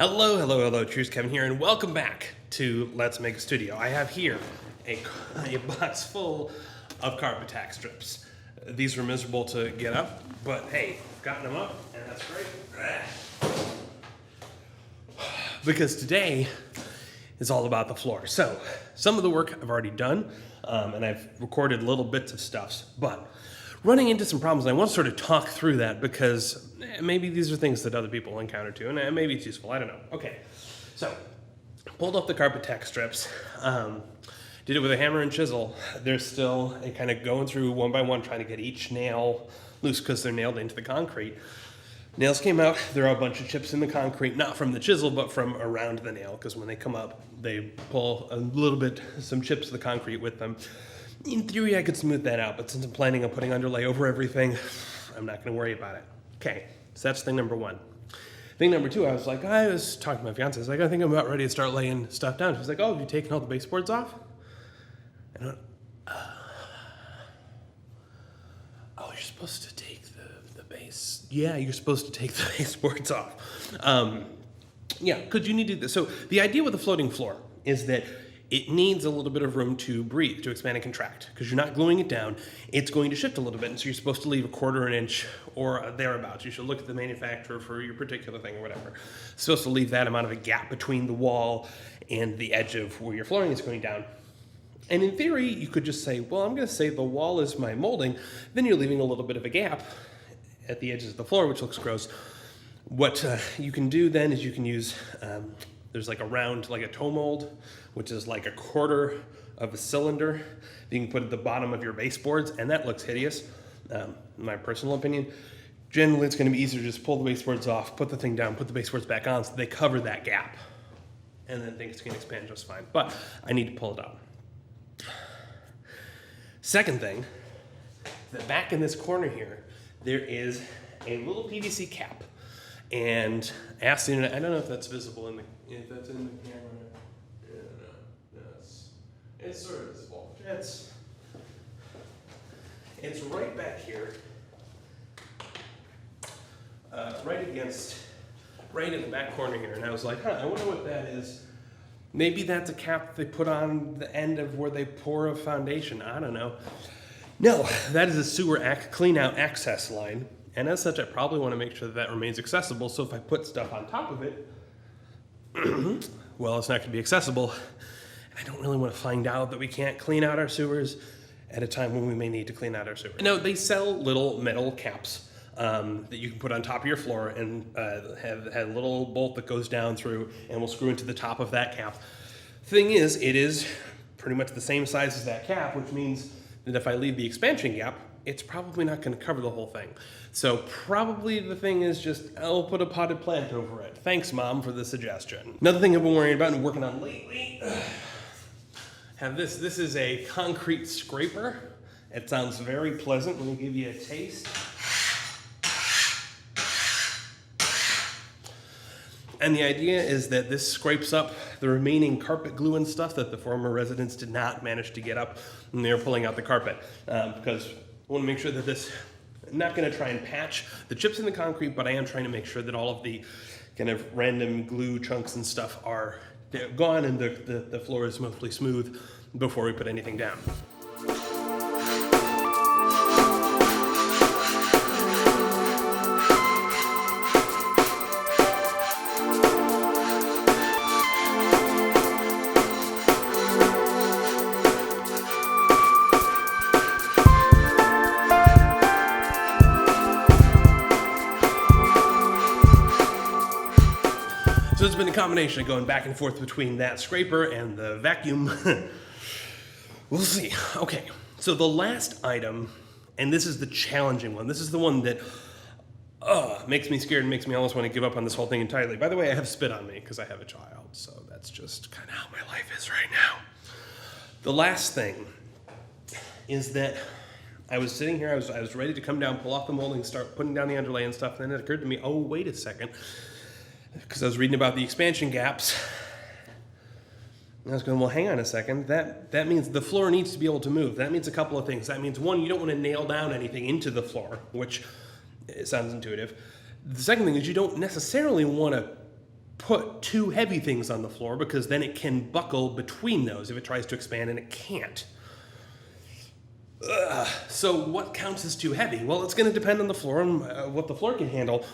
Hello, CheersKevin here, and welcome back to Let's Make a Studio. I have here a box full of carpet tack strips. These were miserable to get up, but hey, I've gotten them up, and that's great. Because today is all about the floor. So, some of the work I've already done, and I've recorded little bits of stuff, but running into some problems, I want to sort of talk through that because maybe these are things that other people encounter too, and maybe it's useful, I don't know. Okay, so pulled up the carpet tack strips, did it with a hammer and chisel. They're still kind of going through one by one, trying to get each nail loose because they're nailed into the concrete. Nails came out, there are a bunch of chips in the concrete, not from the chisel, but from around the nail, because when they come up, they pull some chips of the concrete with them. In theory, I could smooth that out, but since I'm planning on putting underlay over everything, I'm not going to worry about it. Okay, so that's thing number one. Thing number two, I was talking to my fiance, I was like, I think I'm about ready to start laying stuff down. She's like, oh, have you taken all the baseboards off? And I went, oh, you're supposed to take the base. Yeah, you're supposed to take the baseboards off. Yeah, because you need to do this. So the idea with the floating floor is that it needs a little bit of room to breathe, to expand and contract, because you're not gluing it down. It's going to shift a little bit, and so you're supposed to leave a quarter an inch or thereabouts. You should look at the manufacturer for your particular thing or whatever. It's supposed to leave that amount of a gap between the wall and the edge of where your flooring is going down. And in theory, you could just say, well, I'm going to say the wall is my molding. Then you're leaving a little bit of a gap at the edges of the floor, which looks gross. What you can do then is you can use, there's like a round, like a toe mold, which is like a quarter of a cylinder that you can put at the bottom of your baseboards, and that looks hideous, in my personal opinion. Generally, it's going to be easier to just pull the baseboards off, put the thing down, put the baseboards back on so they cover that gap, and then things can expand just fine. But I need to pull it out. Second thing, that back in this corner here, there is a little PVC cap. And ask the internet, I don't know if that's visible if that's in the camera. Yeah, no, it's sort of visible. It's right back here, right in the back corner here. And I was like, I wonder what that is. Maybe that's a cap they put on the end of where they pour a foundation. I don't know. No, that is a sewer clean out access line. And as such, I probably want to make sure that remains accessible, so if I put stuff on top of it, well, it's not going to be accessible. I don't really want to find out that we can't clean out our sewers at a time when we may need to clean out our sewers. Now, they sell little metal caps that you can put on top of your floor and have a little bolt that goes down through and will screw into the top of that cap. Thing is, it is pretty much the same size as that cap, which means that if I leave the expansion gap, it's probably not going to cover the whole thing. So probably the thing is just, I'll put a potted plant over it. Thanks, Mom, for the suggestion. Another thing I've been worrying about and working on lately, this is a concrete scraper. It sounds very pleasant. Let me give you a taste. And the idea is that this scrapes up the remaining carpet glue and stuff that the former residents did not manage to get up when they were pulling out the carpet. Because I want to make sure that this, I'm not going to try and patch the chips in the concrete, but I am trying to make sure that all of the kind of random glue chunks and stuff are gone and the floor is mostly smooth before we put anything down. So it's been a combination of going back and forth between that scraper and the vacuum. We'll see. Okay, so the last item, and this is the challenging one. This is the one that makes me scared and makes me almost want to give up on this whole thing entirely. By the way, I have spit on me because I have a child, so that's just kind of how my life is right now. The last thing is that I was sitting here, I was ready to come down, pull off the molding, start putting down the underlay and stuff, and then it occurred to me, oh, wait a second, because I was reading about the expansion gaps. And I was going, well, hang on a second. That means the floor needs to be able to move. That means a couple of things. That means, one, you don't want to nail down anything into the floor, which sounds intuitive. The second thing is you don't necessarily want to put two heavy things on the floor, because then it can buckle between those if it tries to expand, and it can't. So what counts as too heavy? Well, it's going to depend on the floor and what the floor can handle.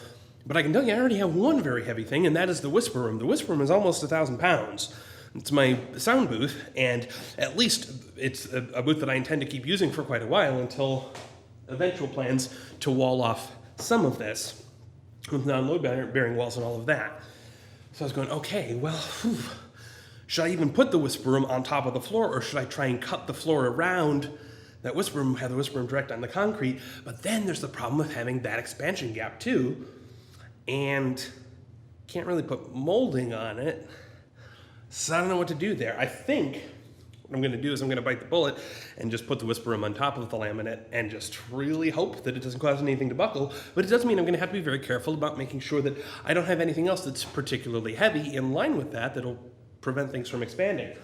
But I can tell you, I already have one very heavy thing, and that is the whisper room. The whisper room is almost 1,000 pounds. It's my sound booth, and at least it's a booth that I intend to keep using for quite a while until eventual plans to wall off some of this with non-load bearing walls and all of that. So I was going, okay, well, should I even put the whisper room on top of the floor, or should I try and cut the floor around that whisper room, have the whisper room direct on the concrete? But then there's the problem of having that expansion gap too, and can't really put molding on it. So I don't know what to do there. I think what I'm gonna do is I'm gonna bite the bullet and just put the whisper room on top of the laminate and just really hope that it doesn't cause anything to buckle. But it does mean I'm gonna have to be very careful about making sure that I don't have anything else that's particularly heavy in line with that that'll prevent things from expanding.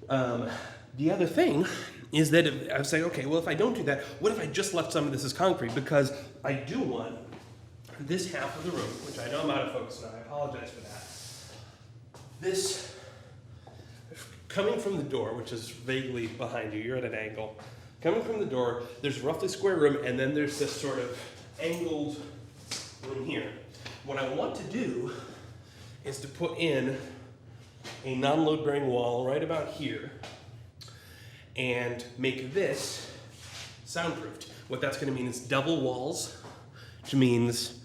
The other thing is that I was saying, okay, well, if I don't do that, what if I just left some of this as concrete? Because I do want this half of the room, which I know I'm out of focus now, I apologize for that. This, coming from the door, which is vaguely behind you, you're at an angle. Coming from the door, there's roughly square room, and then there's this sort of angled room here. What I want to do is to put in a non-load bearing wall right about here and make this soundproofed. What that's going to mean is double walls, which means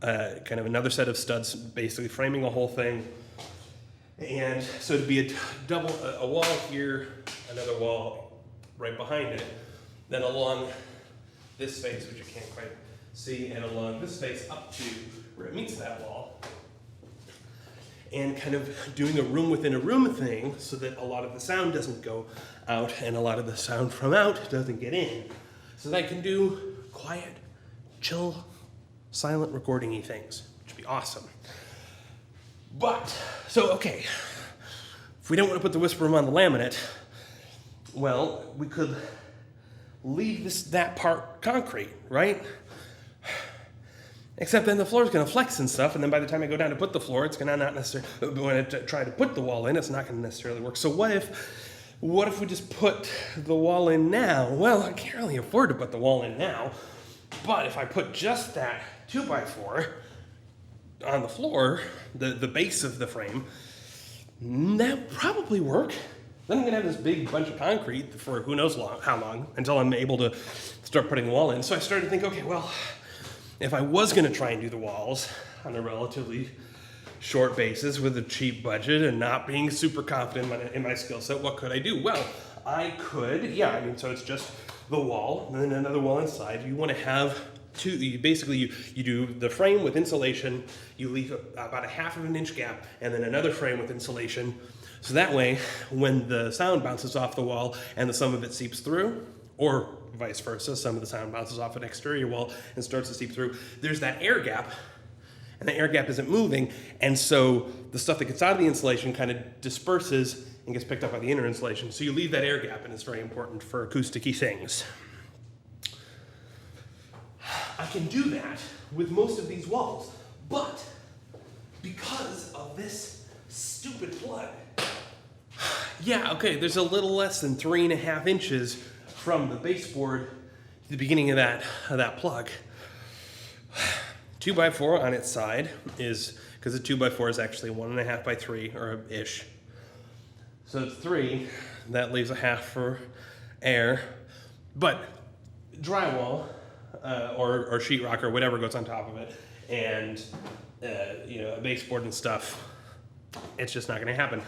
kind of another set of studs basically framing the whole thing. And so it'd be a wall here, another wall right behind it, then along this face, which you can't quite see, and along this face up to where it meets that wall. And kind of doing a room within a room thing so that a lot of the sound doesn't go out and a lot of the sound from out doesn't get in. So that I can do quiet, chill, silent recording-y things, which would be awesome. But, so okay, if we don't want to put the whisper room on the laminate, well, we could leave that part concrete, right? Except then the floor is going to flex and stuff, and then by the time I go down to put the floor, it's going to not necessarily, when I try to put the wall in, it's not going to necessarily work. So what if we just put the wall in now? Well, I can't really afford to put the wall in now, but if I put just that 2x4 on the floor, the base of the frame, that would probably work. Then I'm going to have this big bunch of concrete for who knows how long, until I'm able to start putting the wall in. So I started to think, okay, well, if I was going to try and do the walls on a relatively short basis with a cheap budget and not being super confident in my skill set, what could I do? Well, I could, so it's just the wall and then another wall inside. You want to have two, you do the frame with insulation, you leave about a 1/2 inch gap, and then another frame with insulation. So that way, when the sound bounces off the wall and some of it seeps through, or vice versa, some of the sound bounces off an exterior wall and starts to seep through, there's that air gap, and the air gap isn't moving, and so the stuff that gets out of the insulation kind of disperses and gets picked up by the inner insulation. So you leave that air gap, and it's very important for acousticy things. I can do that with most of these walls, but because of this stupid plug, there's a little less than 3.5 inches from the baseboard to the beginning of that plug. 2x4 on its side is, because the 2x4 is actually 1.5 by 3 or ish. So it's 3, that leaves a 1/2 for air. But drywall or sheetrock or whatever goes on top of it, and a baseboard and stuff, it's just not going to happen.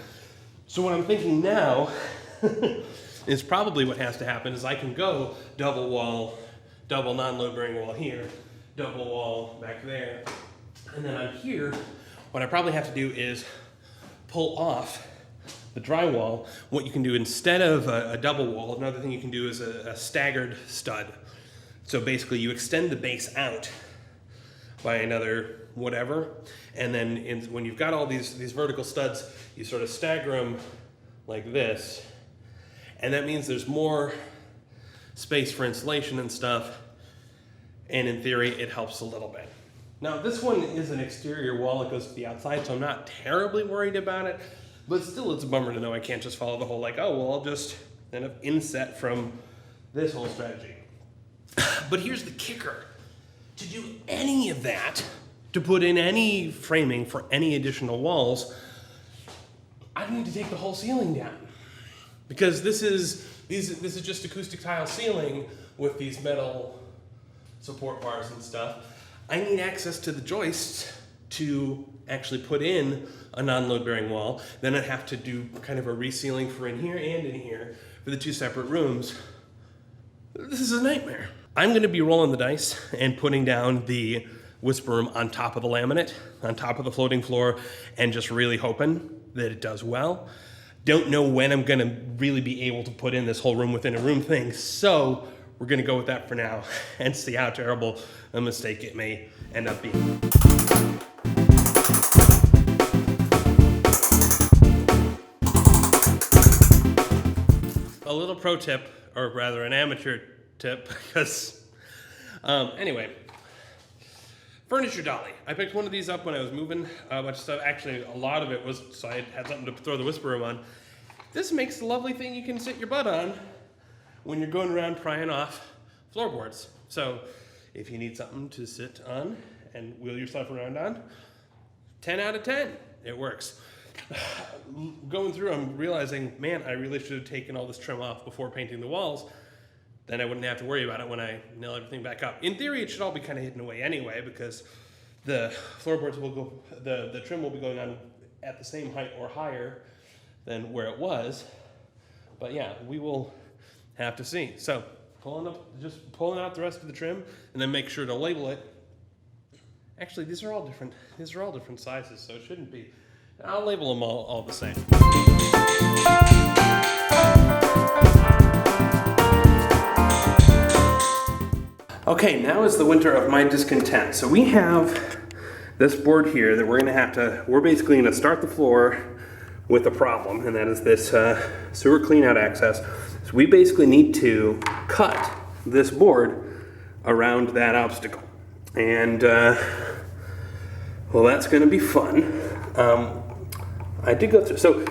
So what I'm thinking now is probably what has to happen is I can go double wall, double non-load bearing wall here, double wall back there, and then on here, what I probably have to do is pull off the drywall. What you can do instead of a double wall, another thing you can do is a staggered stud. So basically you extend the base out by another whatever, and then when you've got all these vertical studs, you sort of stagger them like this, and that means there's more space for insulation and stuff, and in theory it helps a little bit. Now this one is an exterior wall that goes to the outside, so I'm not terribly worried about it, but still it's a bummer to know I can't just follow the whole like, oh, well, I'll just kind of inset from this whole strategy. But here's the kicker. To do any of that, to put in any framing for any additional walls, I need to take the whole ceiling down. Because this is just acoustic tile ceiling with these metal support bars and stuff. I need access to the joists to actually put in a non-load bearing wall. Then I'd have to do kind of a resealing for in here and in here for the two separate rooms. This is a nightmare. I'm gonna be rolling the dice and putting down the whisper room on top of the laminate, on top of the floating floor, and just really hoping that it does well. Don't know when I'm gonna really be able to put in this whole room within a room thing, so we're gonna go with that for now and see how terrible a mistake it may end up being. A little pro tip, or rather an amateur tip, because anyway, furniture dolly. I picked one of these up when I was moving a bunch of stuff. Actually, a lot of it was so I had something to throw the whisper room on. This makes the lovely thing you can sit your butt on when you're going around prying off floorboards. So if you need something to sit on and wheel yourself around on, 10 out of 10, it works. Going through, I'm realizing, man, I really should have taken all this trim off before painting the walls. Then I wouldn't have to worry about it when I nail everything back up. In theory, it should all be kind of hidden away anyway, because the floorboards will go, the trim will be going on at the same height or higher than where it was. But yeah, we will have to see. So just pulling out the rest of the trim, and then make sure to label it. Actually, these are all different sizes, so it shouldn't be. I'll label them all the same. Okay, now is the winter of my discontent. So we have this board here that we're basically gonna start the floor with a problem, and that is this sewer cleanout access. So we basically need to cut this board around that obstacle. And well, that's gonna be fun. I did go through, so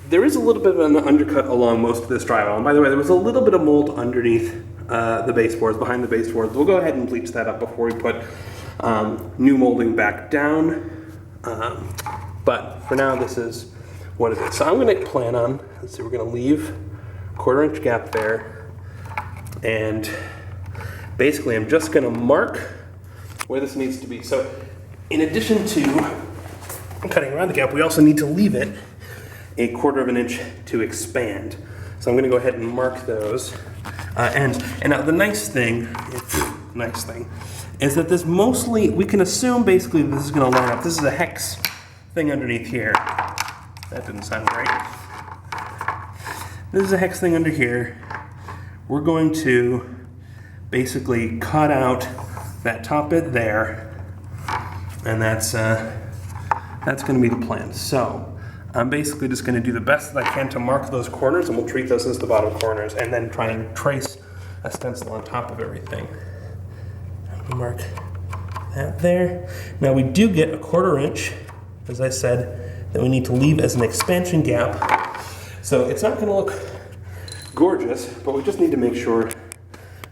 there is a little bit of an undercut along most of this drywall. And by the way, there was a little bit of mold underneath the baseboards, behind the baseboards. We'll go ahead and bleach that up before we put new molding back down. But for now, this is what it is. So I'm gonna plan on, let's see, we're gonna leave a 1/4 inch gap there. And basically, I'm just gonna mark where this needs to be. So in addition to cutting around the gap, we also need to leave it a 1/4 inch to expand. So I'm gonna go ahead and mark those. And now the nice thing is that this mostly, we can assume basically this is gonna line up. This is a hex thing underneath here. That didn't sound great. This is a hex thing under here. We're going to basically cut out that top bit there, and that's gonna be the plan. So I'm basically just gonna do the best that I can to mark those corners, and we'll treat those as the bottom corners, and then try and trace a stencil on top of everything. Mark that there. Now we do get a 1/4 inch, as I said, that we need to leave as an expansion gap. So it's not gonna look gorgeous, but we just need to make sure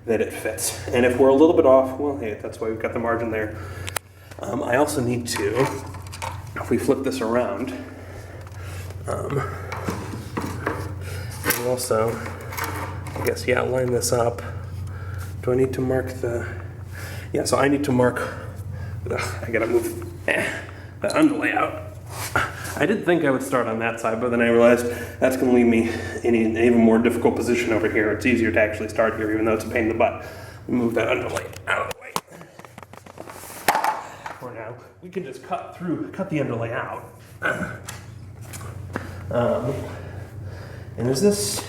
that it fits. And if we're a little bit off, well, hey, that's why we've got the margin there. I also need to, if we flip this around, we'll also, I guess, yeah, line this up. Do I need to mark the, yeah, so I need to mark, I gotta move the underlay out. I did think I would start on that side, but then I realized that's gonna leave me in an even more difficult position over here. It's easier to actually start here, even though it's a pain in the butt. Move that underlay out of the way. For now, we can just cut the underlay out. And is this,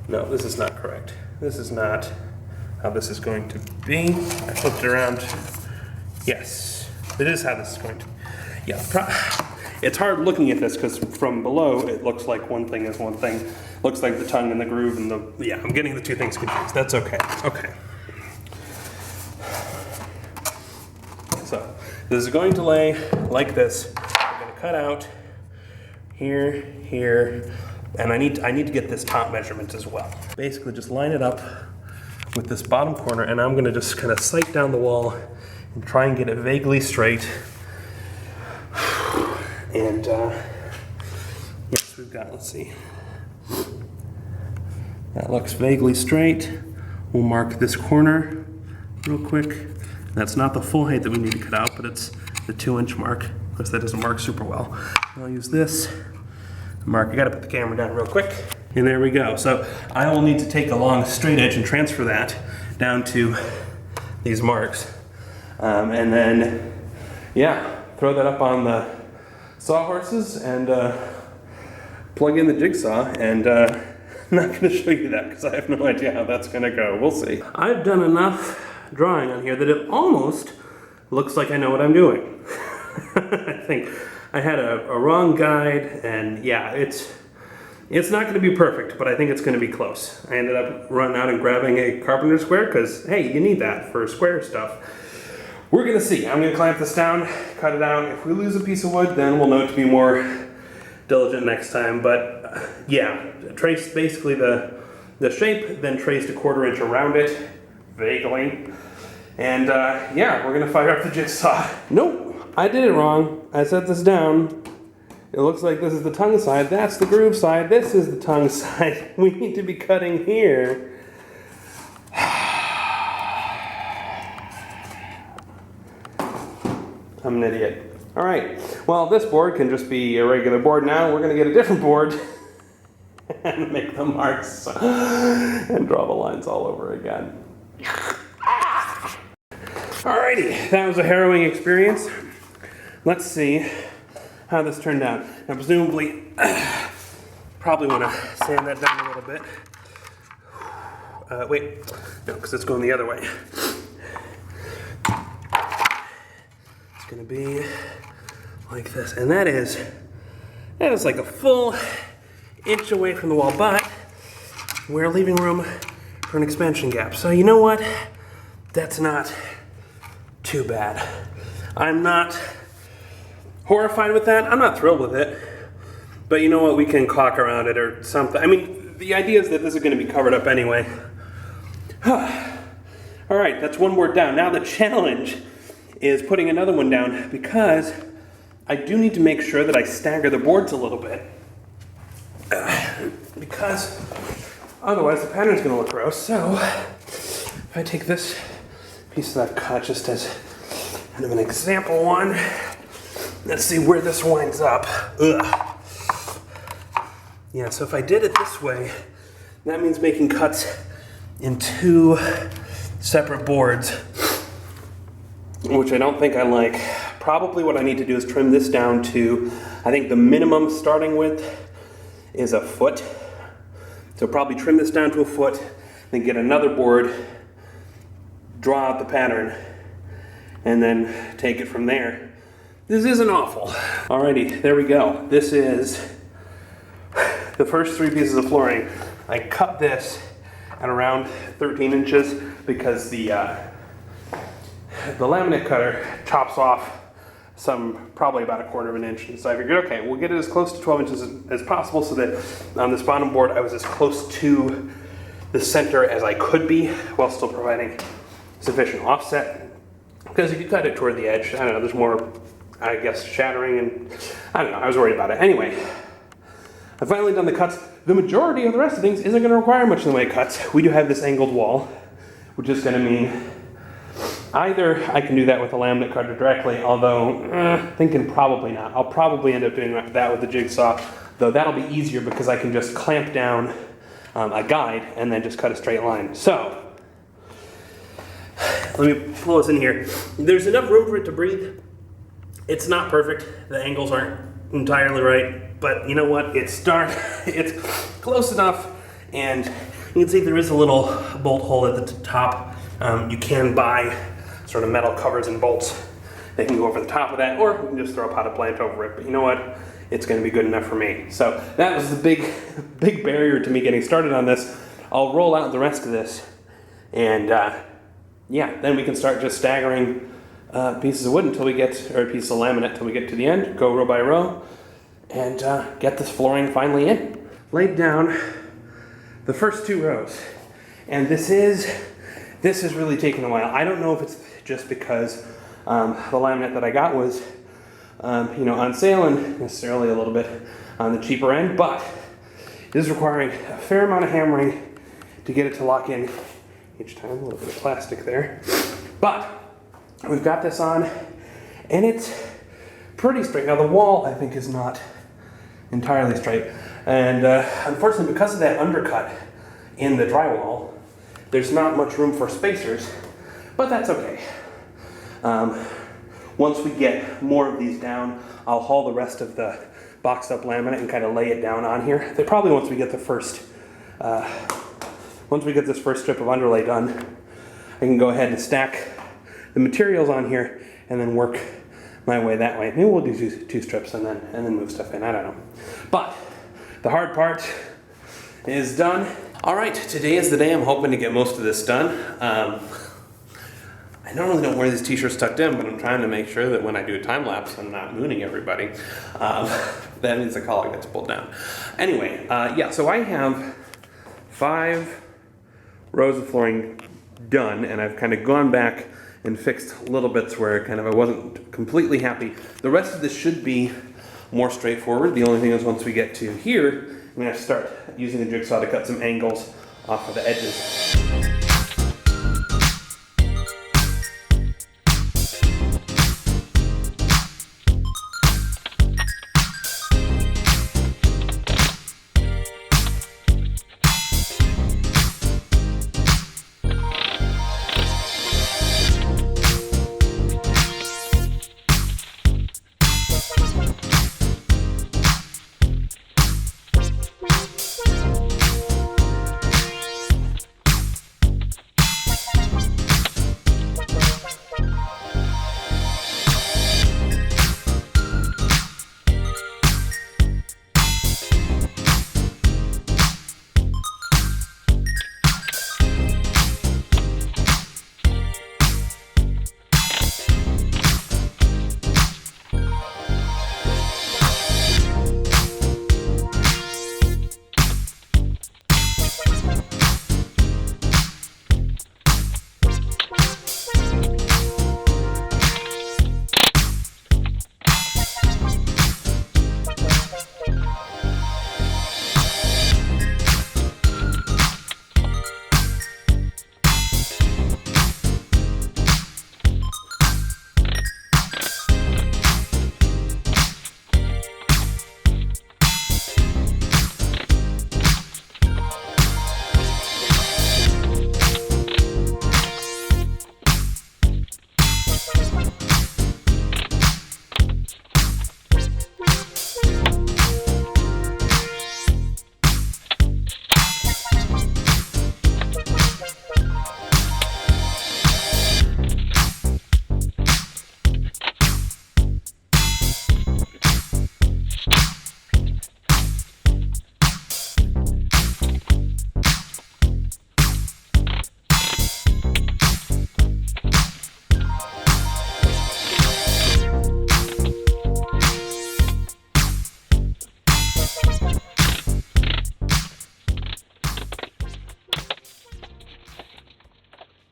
no, this is not correct. This is not how this is going to be. I flipped it around. Yes, it is how this is going to be. Yeah, it's hard looking at this because from below it looks like one thing is one thing. Looks like the tongue and the groove and the, yeah, I'm getting the two things confused. That's okay. Okay. So this is going to lay like this. I'm going to cut out here, here, and I need to get this top measurement as well. Basically just line it up with this bottom corner, and I'm going to just kind of sight down the wall and try and get it vaguely straight. And yes, we've got, let's see. That looks vaguely straight. We'll mark this corner real quick. That's not the full height that we need to cut out, but it's the 2-inch mark. Of course, that doesn't mark super well. I'll use this mark. I gotta put the camera down real quick. And there we go. So I will need to take a long straight edge and transfer that down to these marks. And then, yeah, throw that up on the sawhorses and plug in the jigsaw. And I'm not going to show you that because I have no idea how that's going to go. We'll see. I've done enough drawing on here that it almost looks like I know what I'm doing. I think I had a wrong guide, and yeah, it's not going to be perfect, but I think it's going to be close. I ended up running out and grabbing a carpenter square because, hey, you need that for square stuff. We're going to see. I'm going to clamp this down, cut it out. If we lose a piece of wood, then we'll know to be more diligent next time. But yeah, trace basically the shape, then traced a 1/4 inch around it, vaguely. And yeah, we're going to fire up the jigsaw. Nope, I did it wrong. I set this down. It looks like this is the tongue side. That's the groove side. This is the tongue side. We need to be cutting here. I'm an idiot. All right. Well, this board can just be a regular board now. We're going to get a different board and make the marks and draw the lines all over again. Alrighty. That was a harrowing experience. Let's see how this turned out. Now, presumably, probably want to sand that down a little bit. Wait, no, because it's going the other way. It's going to be like this, and that is like a full inch away from the wall, but we're leaving room for an expansion gap. So you know what? That's not too bad. I'm not horrified with that. I'm not thrilled with it. But you know what? We can caulk around it or something. I mean, the idea is that this is going to be covered up anyway. All right, that's one board down. Now the challenge is putting another one down because I do need to make sure that I stagger the boards a little bit. Because otherwise the pattern's going to look gross. So if I take this piece that I've cut just as kind of an example one, let's see where this winds up. Ugh. Yeah, so if I did it this way, that means making cuts in 2 separate boards, which I don't think I like. Probably what I need to do is trim this down to, I think the minimum starting width is 1 foot. So probably trim this down to 1 foot, then get another board, draw out the pattern, and then take it from there. This isn't awful. Alrighty, there we go. This is the first 3 pieces of flooring. I cut this at around 13 inches because the laminate cutter chops off probably about 1/4 inch. And so I figured, okay, we'll get it as close to 12 inches as possible so that on this bottom board I was as close to the center as I could be while still providing sufficient offset. Because if you cut it toward the edge, I don't know, there's more, I guess, shattering, and I don't know, I was worried about it. Anyway, I've finally done the cuts. The majority of the rest of things isn't going to require much in the way of cuts. We do have this angled wall, which is going to mean either I can do that with a laminate cutter directly, although thinking probably not. I'll probably end up doing that with the jigsaw, though that'll be easier because I can just clamp down a guide and then just cut a straight line. So let me pull this in here. There's enough room for it to breathe. It's not perfect. The angles aren't entirely right, but you know what? It's close enough, and you can see there is a little bolt hole at the top. You can buy sort of metal covers and bolts. They can go over the top of that, or you can just throw a potted plant over it. But you know what? It's going to be good enough for me. So that was the big barrier to me getting started on this. I'll roll out the rest of this, and yeah, then we can start just staggering pieces of wood until we get, or pieces of laminate until we get to the end, go row by row, and get this flooring finally in. Laid down the first 2 rows, and this is really taking a while. I don't know if it's just because the laminate that I got was on sale and necessarily a little bit on the cheaper end, but it is requiring a fair amount of hammering to get it to lock in each time. A little bit of plastic there, but we've got this on, and it's pretty straight. Now the wall, I think, is not entirely straight, and unfortunately, because of that undercut in the drywall, there's not much room for spacers, but that's okay. Once we get more of these down, I'll haul the rest of the boxed up laminate and kind of lay it down on here. Probably once we get the first, once we get this first strip of underlay done, I can go ahead and stack the materials on here and then work my way that way. Maybe we'll do 2 strips and then move stuff in. I don't know. But the hard part is done. All right, today is the day I'm hoping to get most of this done. I normally don't wear these t-shirts tucked in, but I'm trying to make sure that when I do a time lapse, I'm not mooning everybody. That means the collar gets pulled down. Anyway, so I have 5 rows of flooring done, and I've kind of gone back and fixed little bits where kind of I wasn't completely happy. The rest of this should be more straightforward. The only thing is once we get to here, I'm going to start using the jigsaw to cut some angles off of the edges.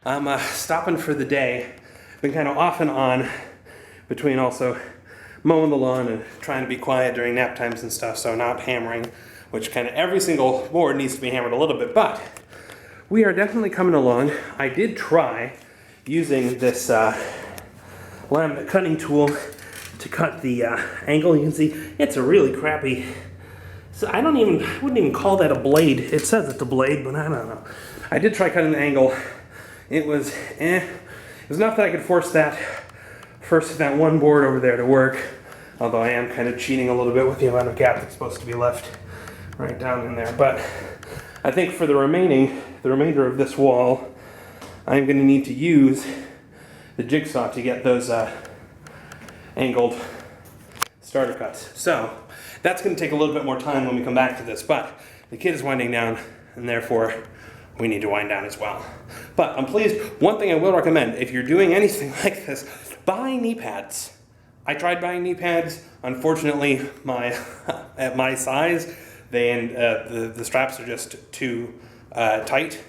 I'm stopping for the day. Been kind of off and on between also mowing the lawn and trying to be quiet during nap times and stuff, so not hammering, which kind of every single board needs to be hammered a little bit, but we are definitely coming along. I did try using this laminate cutting tool to cut the angle. You can see it's a really crappy, so I wouldn't even call that a blade. It says it's a blade, but I don't know. I did try cutting the angle. It was It was enough that I could force that one board over there to work, although I am kind of cheating a little bit with the amount of gap that's supposed to be left right down in there. But I think for the remainder of this wall, I'm going to need to use the jigsaw to get those angled starter cuts. So that's going to take a little bit more time when we come back to this, but the kid is winding down, and therefore we need to wind down as well. But I'm pleased. One thing I will recommend, if you're doing anything like this, buy knee pads. I tried buying knee pads. Unfortunately, at my size, the straps are just too tight,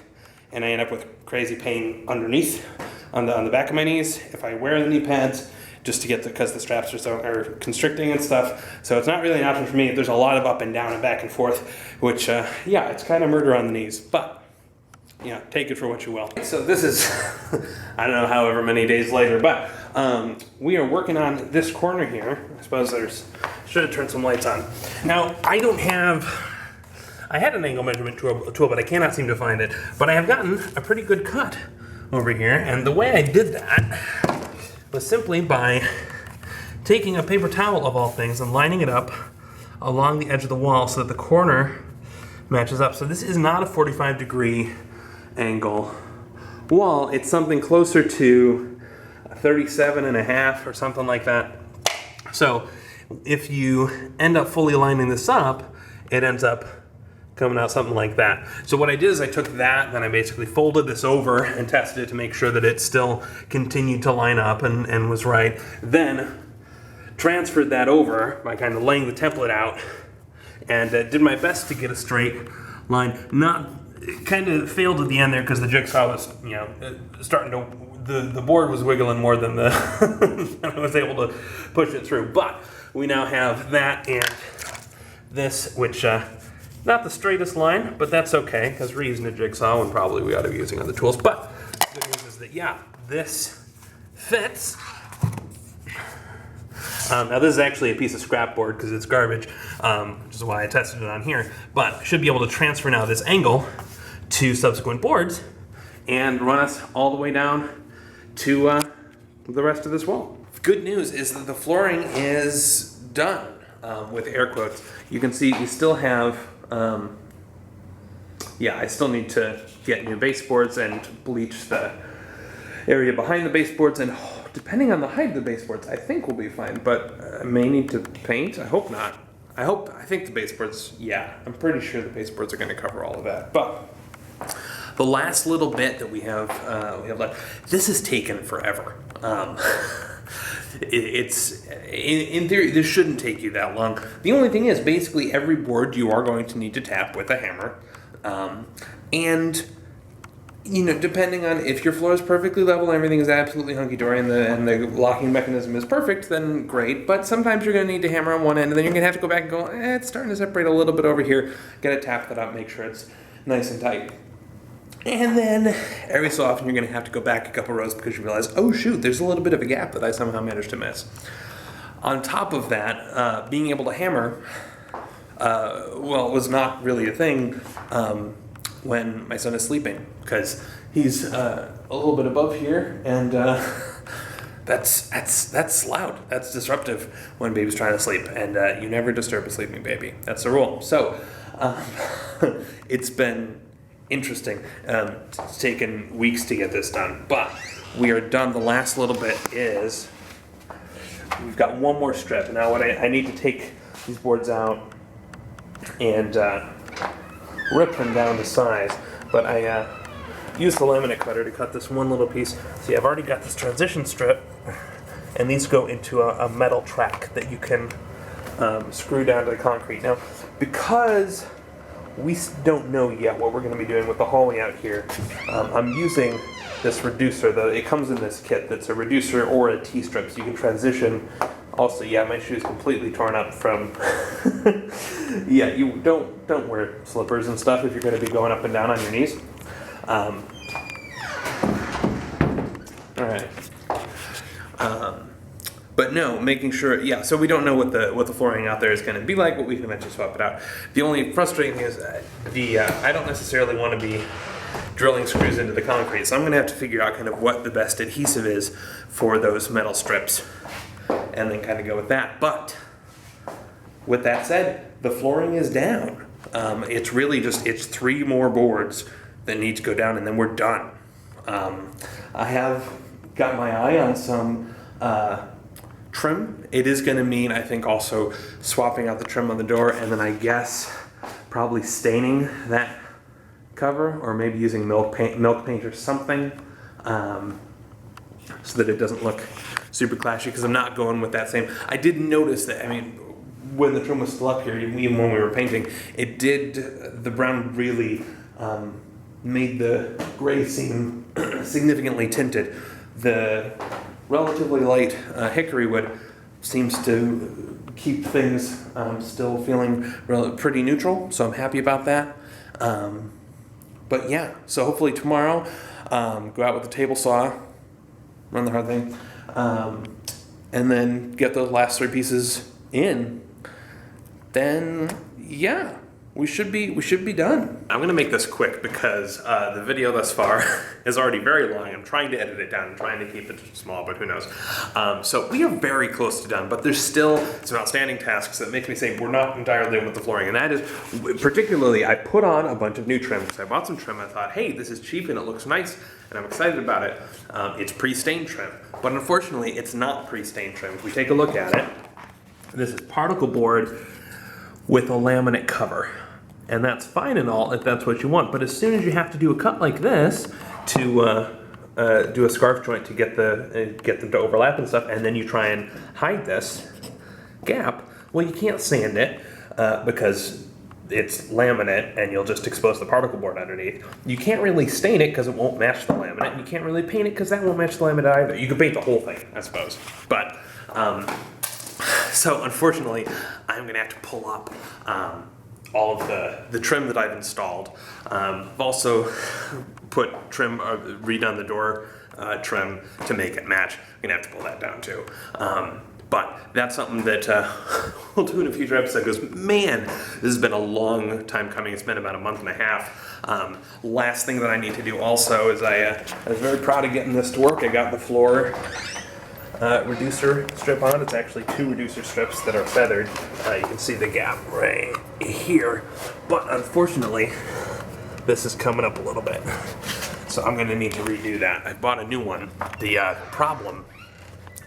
and I end up with crazy pain underneath on the back of my knees if I wear the knee pads, just to get because the straps are constricting and stuff. So it's not really an option for me. There's a lot of up and down and back and forth, which it's kind of murder on the knees. But take it for what you will. So this is, I don't know, however many days later, but we are working on this corner here. I suppose should have turned some lights on. Now, I had an angle measurement tool, but I cannot seem to find it. But I have gotten a pretty good cut over here, and the way I did that was simply by taking a paper towel of all things and lining it up along the edge of the wall so that the corner matches up. So this is not a 45-degree angle wall. It's something closer to 37.5 or something like that. So if you end up fully lining this up, it ends up coming out something like that. So what I did is I took that, then I basically folded this over and tested it to make sure that it still continued to line up and was right. Then transferred that over by kind of laying the template out and did my best to get a straight line. It kind of failed at the end there because the jigsaw was, starting to, the board was wiggling more than I was able to push it through. But we now have that and this, which, not the straightest line, but that's okay because we're using a jigsaw and probably we ought to be using other tools. But the good news is that, this fits. Now this is actually a piece of scrap board because it's garbage, which is why I tested it on here. But I should be able to transfer now this angle to subsequent boards and run us all the way down to the rest of this wall. Good news is that the flooring is done, with air quotes. You can see we still have, I still need to get new baseboards and bleach the area behind the baseboards, and depending on the height of the baseboards, I think we'll be fine, but I may need to paint. I hope not. I think the baseboards, I'm pretty sure the baseboards are going to cover all of that. But the last little bit that we have left, this has taken forever. It's in theory, this shouldn't take you that long. The only thing is, basically every board you are going to need to tap with a hammer, and depending on if your floor is perfectly level and everything is absolutely hunky-dory and the locking mechanism is perfect, then great. But sometimes you're going to need to hammer on one end, and then you're going to have to go back and go, it's starting to separate a little bit over here. Got to tap that up, make sure it's nice and tight. And then every so often you're going to have to go back a couple rows because you realize, oh shoot, there's a little bit of a gap that I somehow managed to miss. On top of that, being able to hammer, was not really a thing when my son is sleeping, because he's a little bit above here, and that's loud. That's disruptive when baby's trying to sleep, and you never disturb a sleeping baby. That's the rule. So it's been interesting. It's taken weeks to get this done, but we are done. The last little bit is we've got one more strip. Now what I need to take these boards out and rip them down to size, but I used the laminate cutter to cut this one little piece. See, I've already got this transition strip, and these go into a metal track that you can screw down to the concrete. Now, because we don't know yet what we're going to be doing with the hallway out here, I'm using this reducer. It comes in this kit that's a reducer or a T-strip, so you can transition. Also, my shoe's completely torn up from you don't wear slippers and stuff if you're going to be going up and down on your knees. Alright. But no, making sure, so we don't know what the flooring out there is going to be like, but we can eventually swap it out. The only frustrating thing is I don't necessarily want to be drilling screws into the concrete, so I'm going to have to figure out kind of what the best adhesive is for those metal strips, and then kind of go with that. But with that said, the flooring is down. It's really it's 3 more boards that need to go down, and then we're done. I have got my eye on some trim. It is going to mean, I think, also swapping out the trim on the door, and then I guess probably staining that cover, or maybe using milk paint or something, so that it doesn't look super clashy, because I'm not going with that same. I did notice that, I mean, when the trim was still up here, even when we were painting, the brown really made the gray seem significantly tinted. The relatively light hickory wood seems to keep things still feeling pretty neutral, so I'm happy about that. But yeah, so hopefully tomorrow, go out with the table saw, run the hard thing, and then get those last 3 pieces in. Then yeah, we should be done. I'm gonna make this quick because the video thus far is already very long. I'm trying to edit it down. I'm trying to keep it small, but who knows. So we are very close to done, but there's still some outstanding tasks that make me say we're not entirely done with the flooring, and that is, particularly, I put on a bunch of new trim because I bought some trim. I thought, hey, this is cheap and it looks nice, and I'm excited about it. It's pre-stained trim, but unfortunately, it's not pre-stained trim. If we take a look at it, this is particle board with a laminate cover. And that's fine and all if that's what you want, but as soon as you have to do a cut like this to do a scarf joint to get them to overlap and stuff, and then you try and hide this gap, well, you can't sand it because it's laminate and you'll just expose the particle board underneath. You can't really stain it because it won't match the laminate, and you can't really paint it because that won't match the laminate either. You could paint the whole thing, I suppose, but so unfortunately, I'm gonna have to pull up all of the trim that I've installed. I've also put trim, redone the door trim to make it match. I'm gonna have to pull that down too. But that's something that we'll do in a future episode, because man, this has been a long time coming. It's been about a month and a half. Last thing that I need to do also is I was very proud of getting this to work. I got the floor reducer strip on. It's actually 2 reducer strips that are feathered. You can see the gap right here, but unfortunately this is coming up a little bit, so I'm gonna need to redo that. I bought a new one. The problem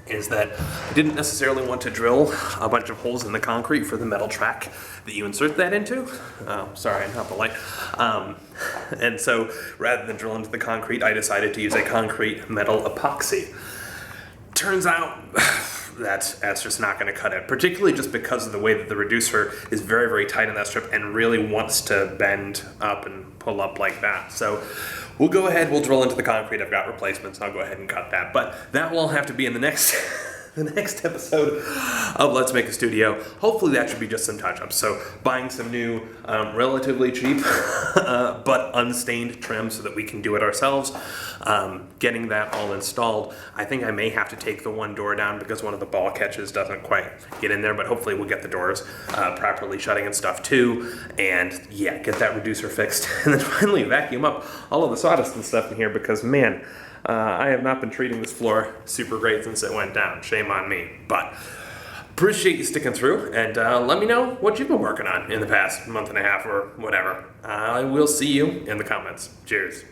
is that I didn't necessarily want to drill a bunch of holes in the concrete for the metal track that you insert that into. Sorry, not the light. And so rather than drill into the concrete, I decided to use a concrete metal epoxy. Turns out that's just not going to cut it, particularly just because of the way that the reducer is very, very tight on that strip and really wants to bend up and pull up like that. So we'll go ahead, we'll drill into the concrete. I've got replacements, I'll go ahead and cut that. But that will all have to be in the next the next episode of Let's Make a Studio. Hopefully that should be just some touch-ups. So buying some new, relatively cheap, but unstained trim so that we can do it ourselves. Getting that all installed. I think I may have to take the one door down because one of the ball catches doesn't quite get in there, but hopefully we'll get the doors properly shutting and stuff too. And yeah, get that reducer fixed. And then finally vacuum up all of the sawdust and stuff in here, because man, I have not been treating this floor super great since it went down. Shame on me. But appreciate you sticking through, and let me know what you've been working on in the past month and a half or whatever. I will see you in the comments. Cheers.